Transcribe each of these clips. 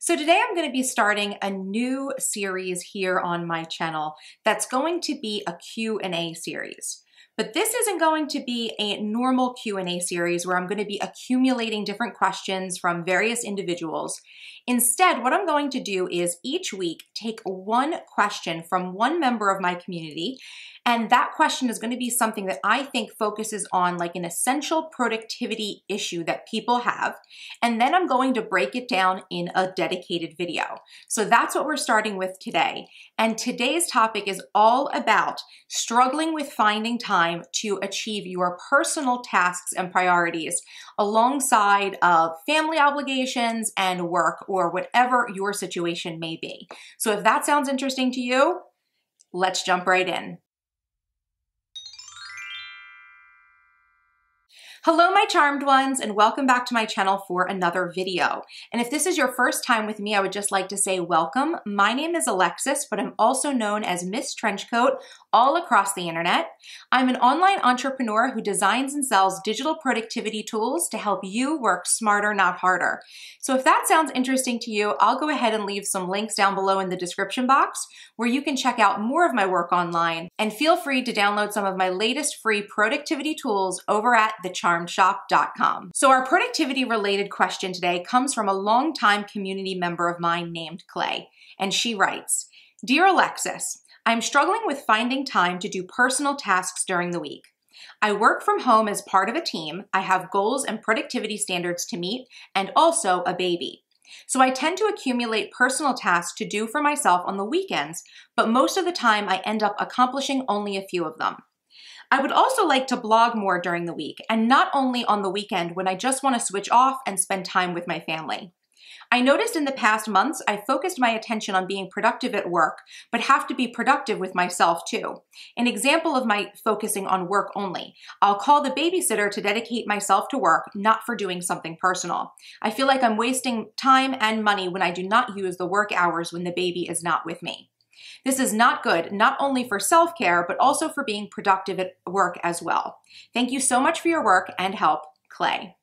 So today I'm going to be starting a new series here on my channel that's going to be a Q&A series. But this isn't going to be a normal Q&A series where I'm going to be accumulating different questions from various individuals. Instead, what I'm going to do is each week take one question from one member of my community, and that question is going to be something that I think focuses on like an essential productivity issue that people have, and then I'm going to break it down in a dedicated video. So that's what we're starting with today. And today's topic is all about struggling with finding time to achieve your personal tasks and priorities alongside of family obligations and work or whatever your situation may be. So if that sounds interesting to you, let's jump right in. Hello, my charmed ones, and welcome back to my channel for another video. And if this is your first time with me, I would just like to say welcome. My name is Alexis, but I'm also known as MissTrenchcoat all across the internet. I'm an online entrepreneur who designs and sells digital productivity tools to help you work smarter, not harder. So if that sounds interesting to you, I'll go ahead and leave some links down below in the description box where you can check out more of my work online, and feel free to download some of my latest free productivity tools over at thecharmedshop.com. So our productivity related question today comes from a longtime community member of mine named Clay, and she writes, "Dear Alexis, I'm struggling with finding time to do personal tasks during the week. I work from home as part of a team, I have goals and productivity standards to meet, and also a baby. So I tend to accumulate personal tasks to do for myself on the weekends, but most of the time I end up accomplishing only a few of them. I would also like to blog more during the week, and not only on the weekend when I just want to switch off and spend time with my family. I noticed in the past months I focused my attention on being productive at work, but have to be productive with myself too. An example of my focusing on work only. I'll call the babysitter to dedicate myself to work, not for doing something personal. I feel like I'm wasting time and money when I do not use the work hours when the baby is not with me. This is not good, not only for self-care, but also for being productive at work as well. Thank you so much for your work and help, Clay."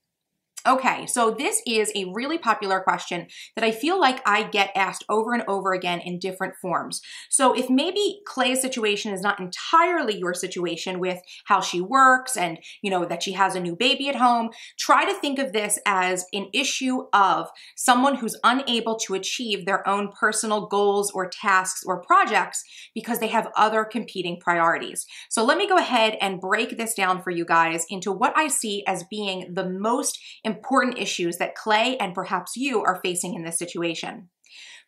Okay, so this is a really popular question that I feel like I get asked over and over again in different forms. So if maybe Clay's situation is not entirely your situation with how she works and, that she has a new baby at home, try to think of this as an issue of someone who's unable to achieve their own personal goals or tasks or projects because they have other competing priorities. So let me go ahead and break this down for you guys into what I see as being the most important issues that Clay and perhaps you are facing in this situation.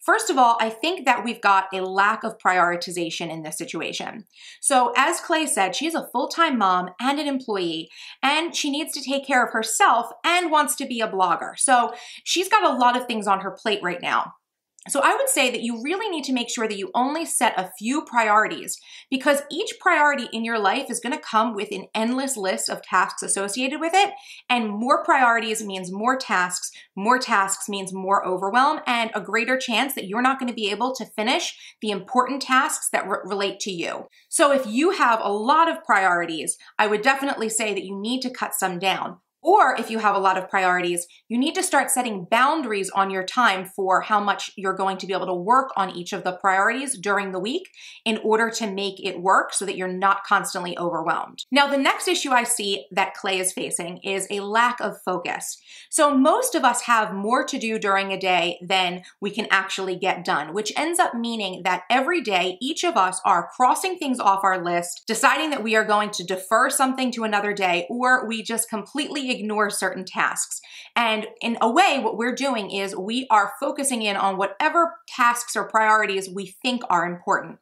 First of all, I think that we've got a lack of prioritization in this situation. So as Clay said, she's a full-time mom and an employee, and she needs to take care of herself and wants to be a blogger. So she's got a lot of things on her plate right now. So I would say that you really need to make sure that you only set a few priorities, because each priority in your life is going to come with an endless list of tasks associated with it, and more priorities means more tasks means more overwhelm and a greater chance that you're not going to be able to finish the important tasks that relate to you. So if you have a lot of priorities, I would definitely say that you need to cut some down. Or if you have a lot of priorities, you need to start setting boundaries on your time for how much you're going to be able to work on each of the priorities during the week in order to make it work so that you're not constantly overwhelmed. Now, the next issue I see that Clay is facing is a lack of focus. So most of us have more to do during a day than we can actually get done, which ends up meaning that every day, each of us are crossing things off our list, deciding that we are going to defer something to another day, or we just completely ignore certain tasks. And in a way, what we're doing is we are focusing in on whatever tasks or priorities we think are important.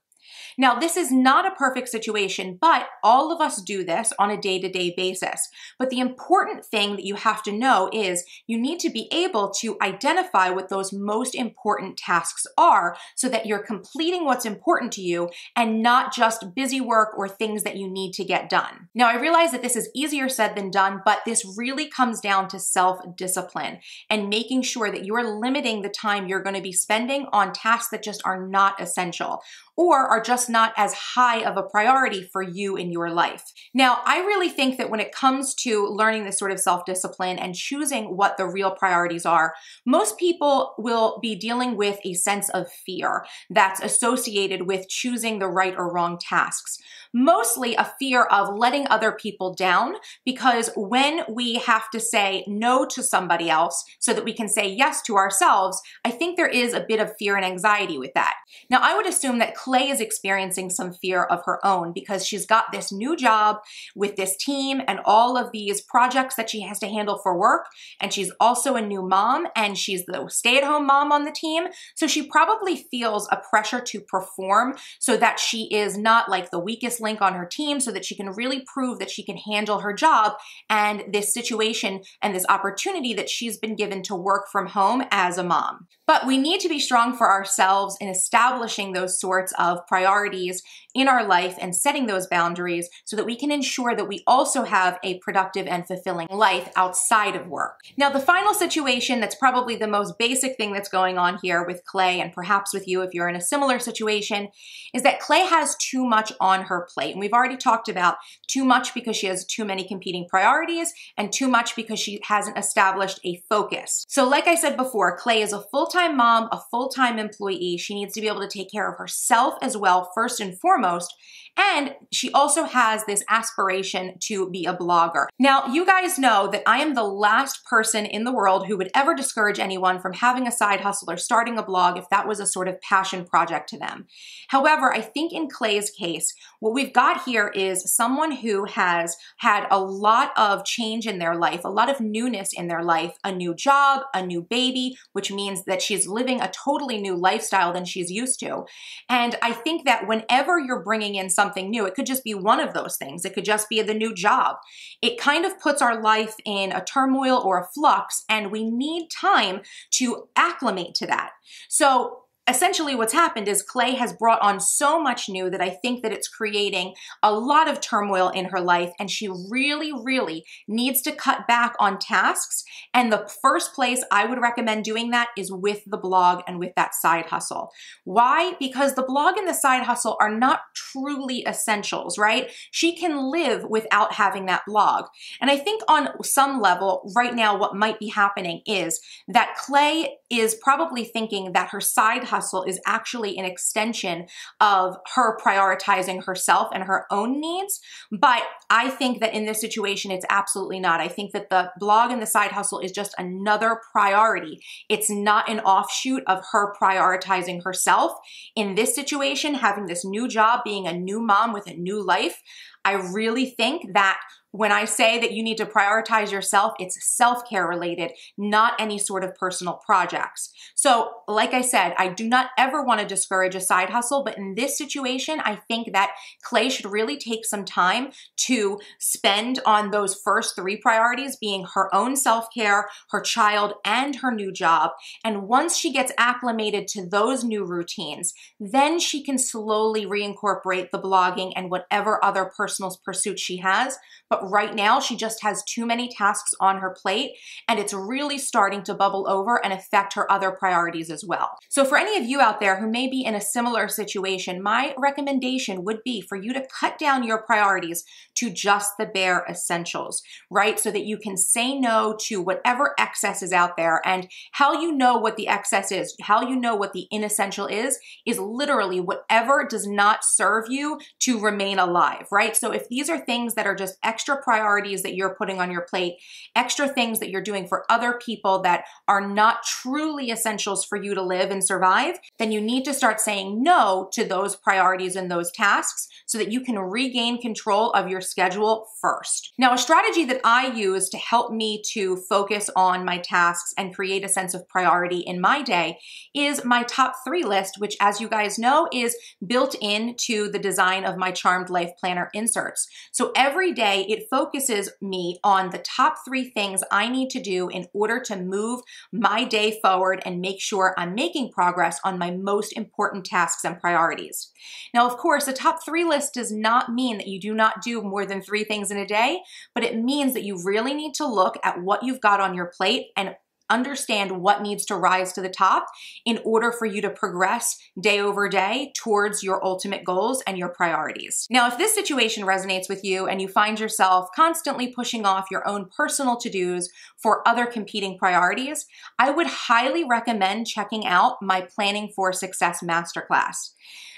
Now, this is not a perfect situation, but all of us do this on a day-to-day basis. But the important thing that you have to know is you need to be able to identify what those most important tasks are so that you're completing what's important to you and not just busy work or things that you need to get done. Now, I realize that this is easier said than done, but this really comes down to self-discipline and making sure that you are limiting the time you're going to be spending on tasks that just are not essential. or are just not as high of a priority for you in your life. Now, I really think that when it comes to learning this sort of self-discipline and choosing what the real priorities are, most people will be dealing with a sense of fear that's associated with choosing the right or wrong tasks. Mostly a fear of letting other people down, because when we have to say no to somebody else so that we can say yes to ourselves, I think there is a bit of fear and anxiety with that. Now, I would assume that Clay is experiencing some fear of her own because she's got this new job with this team and all of these projects that she has to handle for work, and she's also a new mom, and she's the stay-at-home mom on the team, so she probably feels a pressure to perform so that she is not like the weakest link on her team, so that she can really prove that she can handle her job and this situation and this opportunity that she's been given to work from home as a mom. But we need to be strong for ourselves in establishing those sorts of priorities in our life and setting those boundaries so that we can ensure that we also have a productive and fulfilling life outside of work. Now, the final situation that's probably the most basic thing that's going on here with Clay, and perhaps with you if you're in a similar situation, is that Clay has too much on her plate. And we've already talked about too much because she has too many competing priorities, and too much because she hasn't established a focus. So like I said before, Clay is a full-time mom, a full-time employee. She needs to be able to take care of herself as well, first and foremost. And she also has this aspiration to be a blogger. Now, you guys know that I am the last person in the world who would ever discourage anyone from having a side hustle or starting a blog if that was a sort of passion project to them. However, I think in Clay's case, what we've got here is someone who has had a lot of change in their life, a lot of newness in their life, a new job, a new baby, which means that she's living a totally new lifestyle than she's used to. And I think that whenever you're bringing in something new, it could just be one of those things. It could just be the new job. It kind of puts our life in a turmoil or a flux, and we need time to acclimate to that. So essentially what's happened is Clay has brought on so much new that I think that it's creating a lot of turmoil in her life, and she really, really needs to cut back on tasks. And the first place I would recommend doing that is with the blog and with that side hustle. Why? Because the blog and the side hustle are not truly essentials, right? She can live without having that blog. And I think on some level right now what might be happening is that Clay is probably thinking that her side hustle is actually an extension of her prioritizing herself and her own needs. But I think that in this situation, it's absolutely not. I think that the blog and the side hustle is just another priority. It's not an offshoot of her prioritizing herself. In this situation, having this new job, being a new mom with a new life, I really think that when I say that you need to prioritize yourself, it's self-care related, not any sort of personal projects. So like I said, I do not ever want to discourage a side hustle, but in this situation, I think that Clay should really take some time to spend on those first three priorities, being her own self-care, her child, and her new job. And once she gets acclimated to those new routines, then she can slowly reincorporate the blogging and whatever other personal pursuits she has. But right now, she just has too many tasks on her plate, and it's really starting to bubble over and affect her other priorities as well. So for any of you out there who may be in a similar situation, my recommendation would be for you to cut down your priorities to just the bare essentials, right? So that you can say no to whatever excess is out there. And how you know what the excess is, how you know what the inessential is literally whatever does not serve you to remain alive, right? So if these are things that are just extra priorities that you're putting on your plate, extra things that you're doing for other people that are not truly essentials for you to live and survive, then you need to start saying no to those priorities and those tasks so that you can regain control of your schedule first. Now, a strategy that I use to help me to focus on my tasks and create a sense of priority in my day is my top 3 list, which, as you guys know, is built into the design of my Charmed Life Planner inserts. So every day it focuses me on the top 3 things I need to do in order to move my day forward and make sure I'm making progress on my most important tasks and priorities. Now, of course, a top 3 list does not mean that you do not do more than 3 things in a day, but it means that you really need to look at what you've got on your plate and understand what needs to rise to the top in order for you to progress day over day towards your ultimate goals and your priorities. Now, if this situation resonates with you and you find yourself constantly pushing off your own personal to-dos for other competing priorities, I would highly recommend checking out my Planning for Success Masterclass.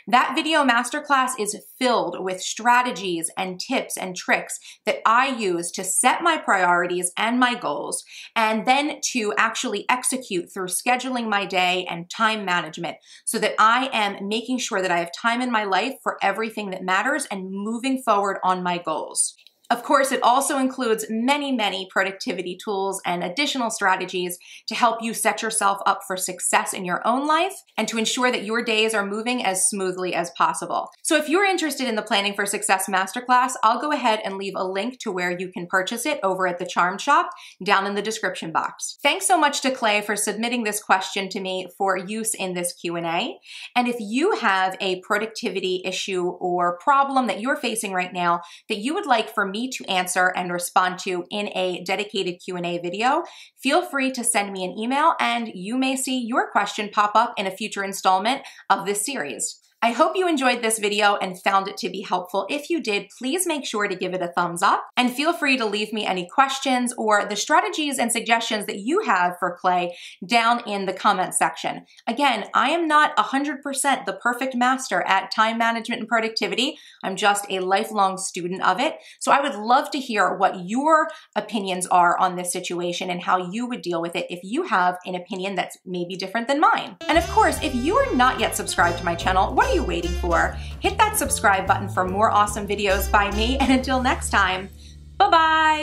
That video masterclass is filled with strategies and tips and tricks that I use to set my priorities and my goals, and then to actually execute through scheduling my day and time management so that I am making sure that I have time in my life for everything that matters and moving forward on my goals. Of course, it also includes many productivity tools and additional strategies to help you set yourself up for success in your own life and to ensure that your days are moving as smoothly as possible. So if you're interested in the Planning for Success Masterclass, I'll go ahead and leave a link to where you can purchase it over at the Charm Shop down in the description box. Thanks so much to Clay for submitting this question to me for use in this Q&A. And if you have a productivity issue or problem that you're facing right now that you would like for me to answer and respond to in a dedicated Q&A video, feel free to send me an email and you may see your question pop up in a future installment of this series. I hope you enjoyed this video and found it to be helpful. If you did, please make sure to give it a thumbs up and feel free to leave me any questions or the strategies and suggestions that you have for Clay down in the comment section. Again, I am not 100% the perfect master at time management and productivity. I'm just a lifelong student of it. So I would love to hear what your opinions are on this situation and how you would deal with it if you have an opinion that's maybe different than mine. And of course, if you are not yet subscribed to my channel, what are you waiting for? Hit that subscribe button for more awesome videos by me, and until next time, bye-bye!